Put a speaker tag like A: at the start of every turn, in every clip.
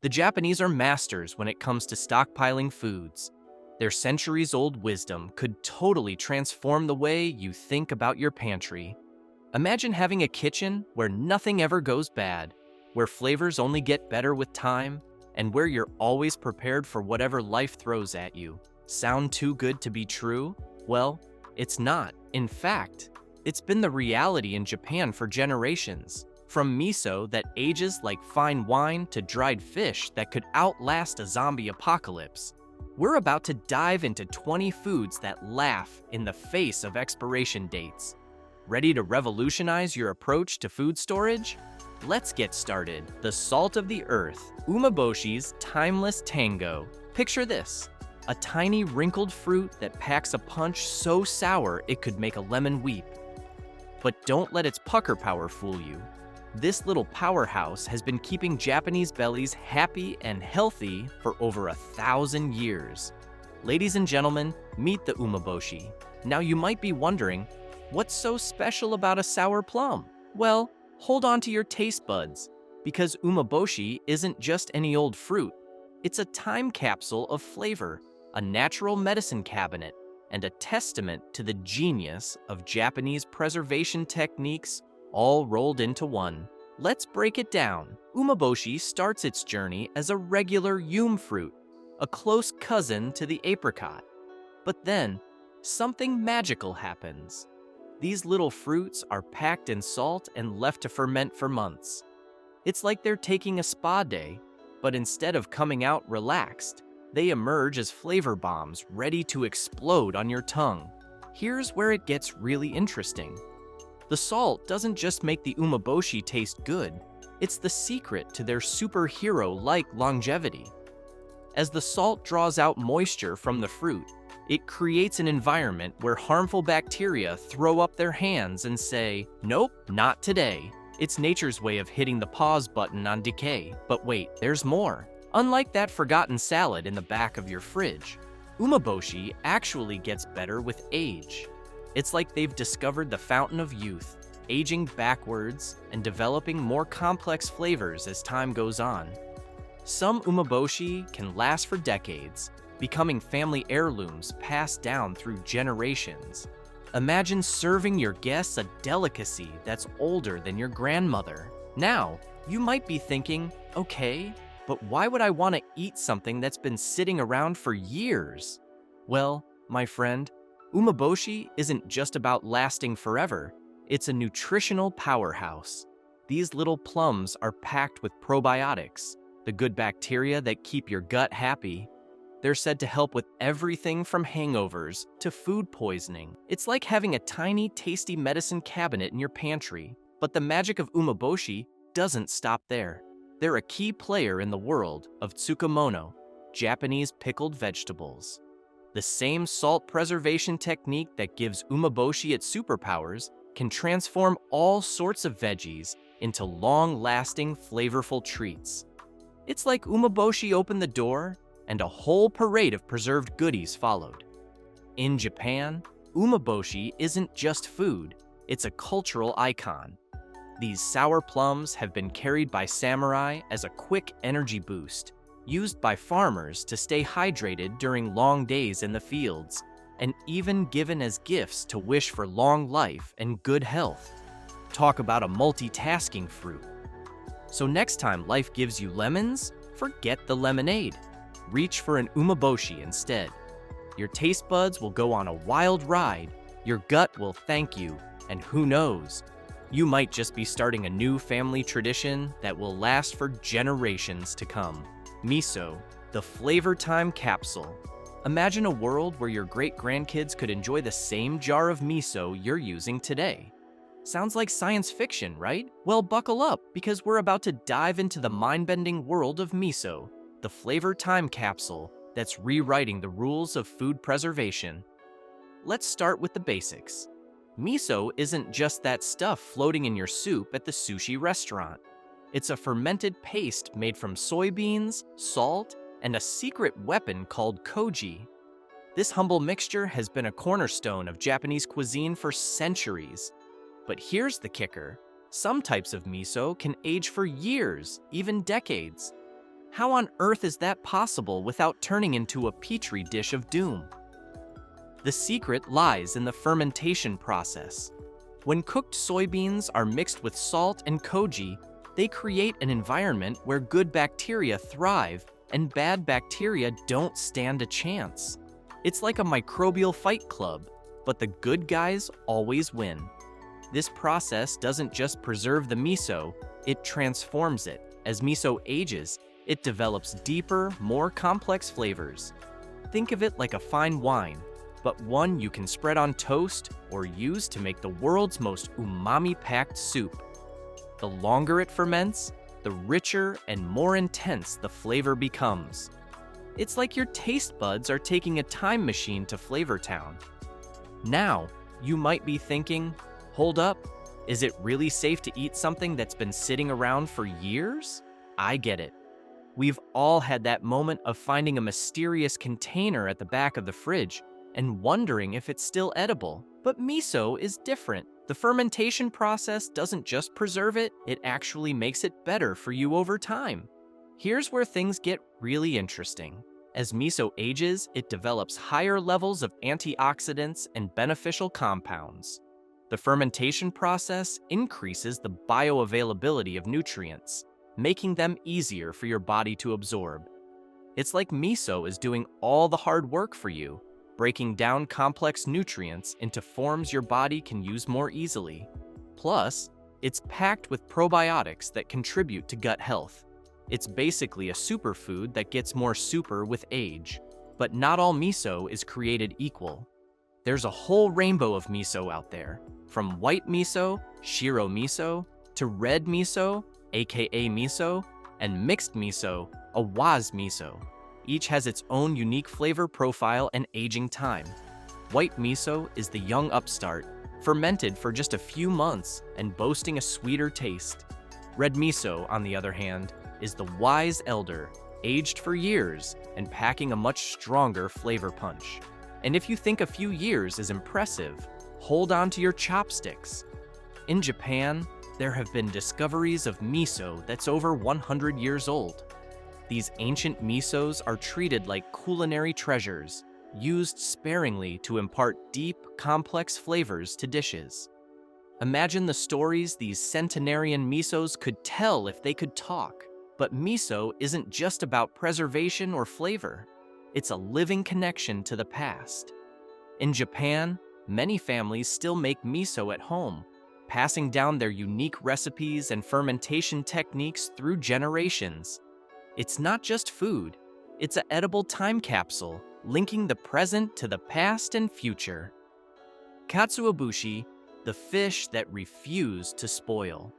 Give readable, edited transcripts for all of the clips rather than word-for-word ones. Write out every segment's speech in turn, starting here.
A: The Japanese are masters when it comes to stockpiling foods. Their centuries-old wisdom could totally transform the way you think about your pantry. Imagine having a kitchen where nothing ever goes bad, where flavors only get better with time, and where you're always prepared for whatever life throws at you. Sound too good to be true? Well, it's not. In fact, it's been the reality in Japan for generations. From miso that ages like fine wine to dried fish that could outlast a zombie apocalypse. We're about to dive into 20 foods that laugh in the face of expiration dates. Ready to revolutionize your approach to food storage? Let's get started. The salt of the earth, umeboshi's timeless tango. Picture this, a tiny wrinkled fruit that packs a punch so sour it could make a lemon weep. But don't let its pucker power fool you. This little powerhouse has been keeping Japanese bellies happy and healthy for over 1,000 years. Ladies and gentlemen, meet the umeboshi. Now you might be wondering, what's so special about a sour plum? Well, hold on to your taste buds, because umeboshi isn't just any old fruit. It's a time capsule of flavor, a natural medicine cabinet, and a testament to the genius of Japanese preservation techniques all rolled into one. Let's break it down. Umeboshi starts its journey as a regular yume fruit, a close cousin to the apricot. But then, something magical happens. These little fruits are packed in salt and left to ferment for months. It's like they're taking a spa day, but instead of coming out relaxed, they emerge as flavor bombs ready to explode on your tongue. Here's where it gets really interesting. The salt doesn't just make the umeboshi taste good, it's the secret to their superhero-like longevity. As the salt draws out moisture from the fruit, it creates an environment where harmful bacteria throw up their hands and say, "Nope, not today." It's nature's way of hitting the pause button on decay. But wait, there's more. Unlike that forgotten salad in the back of your fridge, umeboshi actually gets better with age. It's like they've discovered the fountain of youth, aging backwards and developing more complex flavors as time goes on. Some umeboshi can last for decades, becoming family heirlooms passed down through generations. Imagine serving your guests a delicacy that's older than your grandmother. Now, you might be thinking, okay, but why would I want to eat something that's been sitting around for years? Well, my friend, umeboshi isn't just about lasting forever, it's a nutritional powerhouse. These little plums are packed with probiotics, the good bacteria that keep your gut happy. They're said to help with everything from hangovers to food poisoning. It's like having a tiny, tasty medicine cabinet in your pantry. But the magic of umeboshi doesn't stop there. They're a key player in the world of tsukemono, Japanese pickled vegetables. The same salt preservation technique that gives umeboshi its superpowers can transform all sorts of veggies into long-lasting, flavorful treats. It's like umeboshi opened the door, and a whole parade of preserved goodies followed. In Japan, umeboshi isn't just food, it's a cultural icon. These sour plums have been carried by samurai as a quick energy boost, used by farmers to stay hydrated during long days in the fields, and even given as gifts to wish for long life and good health. Talk about a multitasking fruit. So next time life gives you lemons, forget the lemonade. Reach for an umeboshi instead. Your taste buds will go on a wild ride, your gut will thank you, and who knows, you might just be starting a new family tradition that will last for generations to come. Miso, the flavor time capsule. Imagine a world where your great-grandkids could enjoy the same jar of miso you're using today. Sounds like science fiction, right? Well, buckle up, because we're about to dive into the mind-bending world of miso, the flavor time capsule that's rewriting the rules of food preservation. Let's start with the basics. Miso isn't just that stuff floating in your soup at the sushi restaurant. It's a fermented paste made from soybeans, salt, and a secret weapon called koji. This humble mixture has been a cornerstone of Japanese cuisine for centuries. But here's the kicker. Some types of miso can age for years, even decades. How on earth is that possible without turning into a petri dish of doom? The secret lies in the fermentation process. When cooked soybeans are mixed with salt and koji, they create an environment where good bacteria thrive and bad bacteria don't stand a chance. It's like a microbial fight club, but the good guys always win. This process doesn't just preserve the miso, it transforms it. As miso ages, it develops deeper, more complex flavors. Think of it like a fine wine, but one you can spread on toast or use to make the world's most umami-packed soup. The longer it ferments, the richer and more intense the flavor becomes. It's like your taste buds are taking a time machine to Flavor Town. Now, you might be thinking, hold up, is it really safe to eat something that's been sitting around for years? I get it. We've all had that moment of finding a mysterious container at the back of the fridge and wondering if it's still edible. But miso is different. The fermentation process doesn't just preserve it, it actually makes it better for you over time. Here's where things get really interesting. As miso ages, it develops higher levels of antioxidants and beneficial compounds. The fermentation process increases the bioavailability of nutrients, making them easier for your body to absorb. It's like miso is doing all the hard work for you, breaking down complex nutrients into forms your body can use more easily. Plus, it's packed with probiotics that contribute to gut health. It's basically a superfood that gets more super with age. But not all miso is created equal. There's a whole rainbow of miso out there, from white miso, shiro miso, to red miso, aka miso, and mixed miso, awaz miso. Each has its own unique flavor profile and aging time. White miso is the young upstart, fermented for just a few months and boasting a sweeter taste. Red miso, on the other hand, is the wise elder, aged for years and packing a much stronger flavor punch. And if you think a few years is impressive, hold on to your chopsticks. In Japan, there have been discoveries of miso that's over 100 years old. These ancient misos are treated like culinary treasures, used sparingly to impart deep, complex flavors to dishes. Imagine the stories these centenarian misos could tell if they could talk. But miso isn't just about preservation or flavor. It's a living connection to the past. In Japan, many families still make miso at home, passing down their unique recipes and fermentation techniques through generations. It's not just food, it's an edible time capsule, linking the present to the past and future. Katsuobushi, the fish that refused to spoil.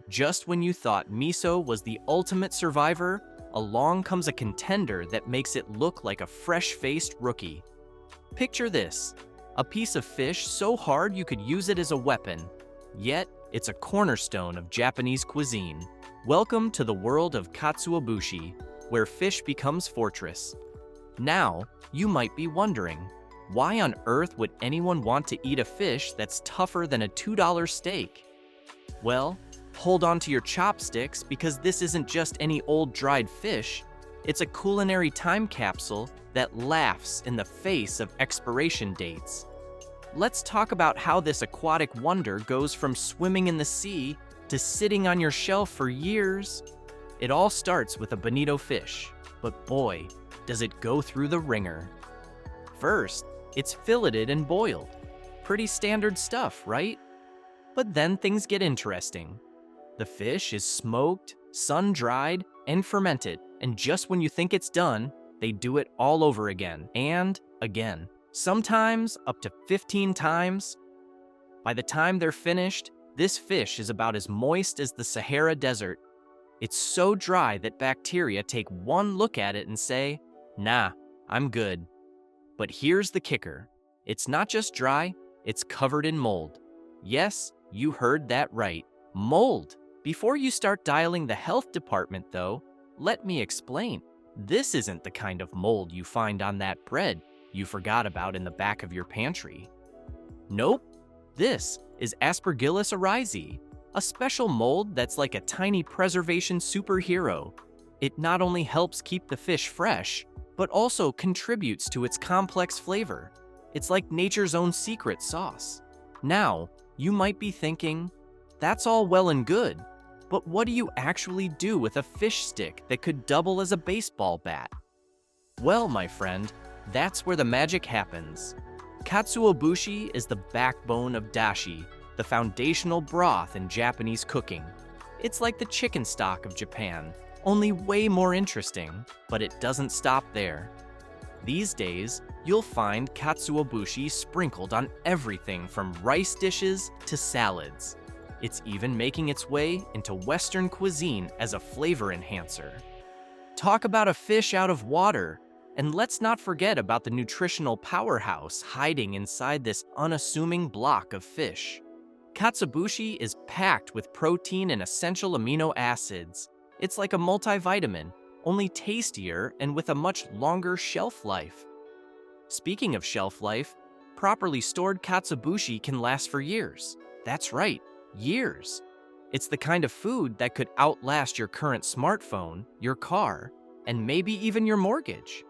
A: Just when you thought miso was the ultimate survivor, along comes a contender that makes it look like a fresh-faced rookie. Picture this, a piece of fish so hard you could use it as a weapon, yet it's a cornerstone of Japanese cuisine. Welcome to the world of katsuobushi, where fish becomes fortress. Now, you might be wondering, why on earth would anyone want to eat a fish that's tougher than a $2 steak? Well, hold on to your chopsticks because this isn't just any old dried fish. It's a culinary time capsule that laughs in the face of expiration dates. Let's talk about how this aquatic wonder goes from swimming in the sea to sitting on your shelf for years. It all starts with a bonito fish, but boy, does it go through the ringer. First, it's filleted and boiled. Pretty standard stuff, right? But then things get interesting. The fish is smoked, sun-dried, and fermented, and just when you think it's done, they do it all over again and again. Sometimes up to 15 times. By the time they're finished, this fish is about as moist as the Sahara Desert. It's so dry that bacteria take one look at it and say, "Nah, I'm good." But here's the kicker. It's not just dry, it's covered in mold. Yes, you heard that right. Mold. Before you start dialing the health department, though, let me explain. This isn't the kind of mold you find on that bread you forgot about in the back of your pantry. Nope. This is Aspergillus oryzae, a special mold that's like a tiny preservation superhero. It not only helps keep the fish fresh, but also contributes to its complex flavor. It's like nature's own secret sauce. Now, you might be thinking, that's all well and good, but what do you actually do with a fish stick that could double as a baseball bat? Well, my friend, that's where the magic happens. Katsuobushi is the backbone of dashi, the foundational broth in Japanese cooking. It's like the chicken stock of Japan, only way more interesting, but it doesn't stop there. These days, you'll find katsuobushi sprinkled on everything from rice dishes to salads. It's even making its way into Western cuisine as a flavor enhancer. Talk about a fish out of water, and let's not forget about the nutritional powerhouse hiding inside this unassuming block of fish. Katsuobushi is packed with protein and essential amino acids. It's like a multivitamin, only tastier and with a much longer shelf life. Speaking of shelf life, properly stored katsuobushi can last for years. That's right, years. It's the kind of food that could outlast your current smartphone, your car, and maybe even your mortgage.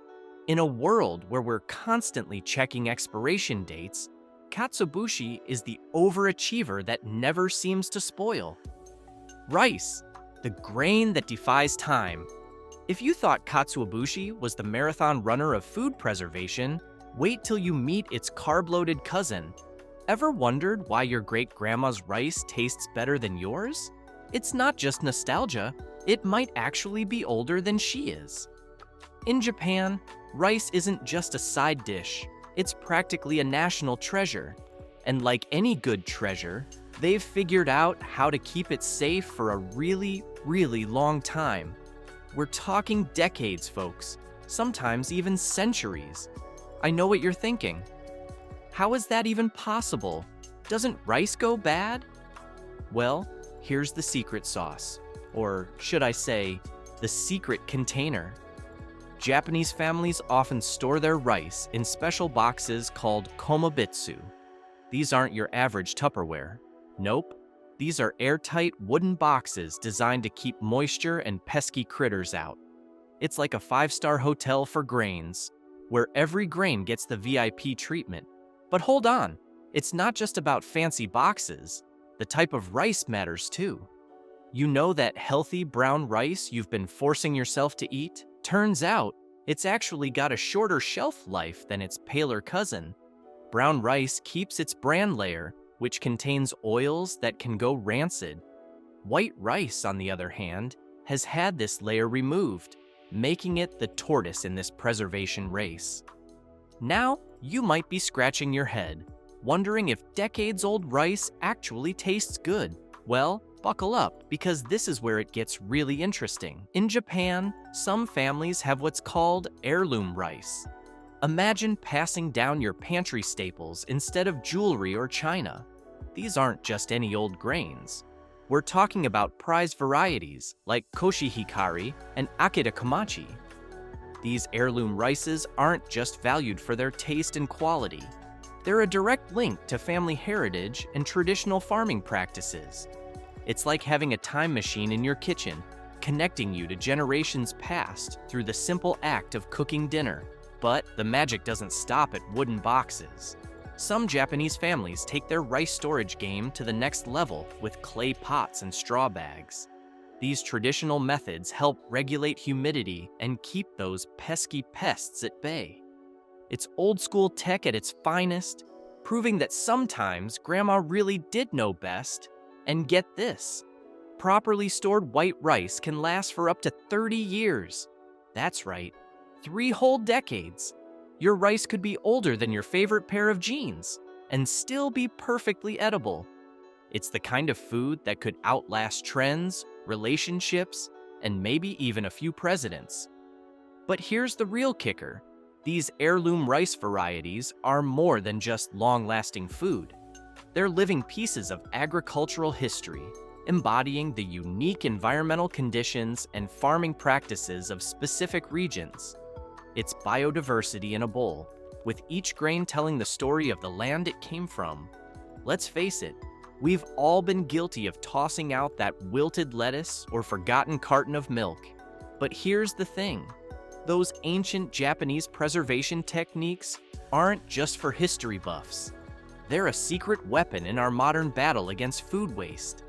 A: In a world where we're constantly checking expiration dates, katsuobushi is the overachiever that never seems to spoil. Rice, the grain that defies time. If you thought katsuobushi was the marathon runner of food preservation, wait till you meet its carb-loaded cousin. Ever wondered why your great-grandma's rice tastes better than yours? It's not just nostalgia, it might actually be older than she is. In Japan, rice isn't just a side dish, it's practically a national treasure. And like any good treasure, they've figured out how to keep it safe for a really long time. We're talking decades, folks, sometimes even centuries. I know what you're thinking. How is that even possible? Doesn't rice go bad? Well, here's the secret sauce, or should I say, the secret container. Japanese families often store their rice in special boxes called komobitsu. These aren't your average Tupperware. Nope. These are airtight wooden boxes designed to keep moisture and pesky critters out. It's like a five-star hotel for grains, where every grain gets the VIP treatment. But hold on, it's not just about fancy boxes. The type of rice matters too. You know that healthy brown rice you've been forcing yourself to eat? Turns out, it's actually got a shorter shelf life than its paler cousin. Brown rice keeps its bran layer, which contains oils that can go rancid. White rice, on the other hand, has had this layer removed, making it the tortoise in this preservation race. Now, you might be scratching your head, wondering if decades-old rice actually tastes good. Well, buckle up, because this is where it gets really interesting. In Japan, some families have what's called heirloom rice. Imagine passing down your pantry staples instead of jewelry or china. These aren't just any old grains. We're talking about prized varieties like koshihikari and akita komachi. These heirloom rices aren't just valued for their taste and quality. They're a direct link to family heritage and traditional farming practices. It's like having a time machine in your kitchen, connecting you to generations past through the simple act of cooking dinner. But the magic doesn't stop at wooden boxes. Some Japanese families take their rice storage game to the next level with clay pots and straw bags. These traditional methods help regulate humidity and keep those pesky pests at bay. It's old school tech at its finest, proving that sometimes Grandma really did know best. And get this, properly stored white rice can last for up to 30 years. That's right, 3 whole decades. Your rice could be older than your favorite pair of jeans and still be perfectly edible. It's the kind of food that could outlast trends, relationships, and maybe even a few presidents. But here's the real kicker. These heirloom rice varieties are more than just long-lasting food. They're living pieces of agricultural history, embodying the unique environmental conditions and farming practices of specific regions. It's biodiversity in a bowl, with each grain telling the story of the land it came from. Let's face it, we've all been guilty of tossing out that wilted lettuce or forgotten carton of milk. But here's the thing. Those ancient Japanese preservation techniques aren't just for history buffs. They're a secret weapon in our modern battle against food waste.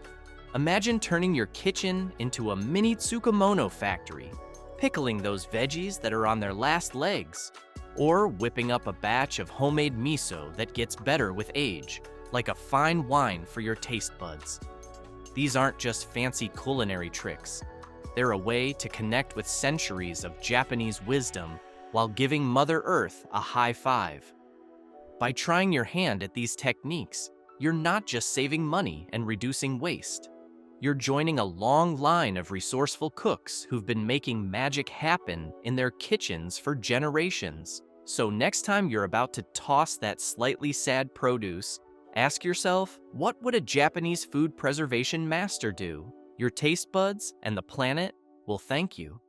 A: Imagine turning your kitchen into a mini Tsukumono factory, pickling those veggies that are on their last legs, or whipping up a batch of homemade miso that gets better with age, like a fine wine for your taste buds. These aren't just fancy culinary tricks. They're a way to connect with centuries of Japanese wisdom while giving Mother Earth a high five. By trying your hand at these techniques, you're not just saving money and reducing waste. You're joining a long line of resourceful cooks who've been making magic happen in their kitchens for generations. So next time you're about to toss that slightly sad produce, ask yourself, what would a Japanese food preservation master do? Your taste buds and the planet will thank you.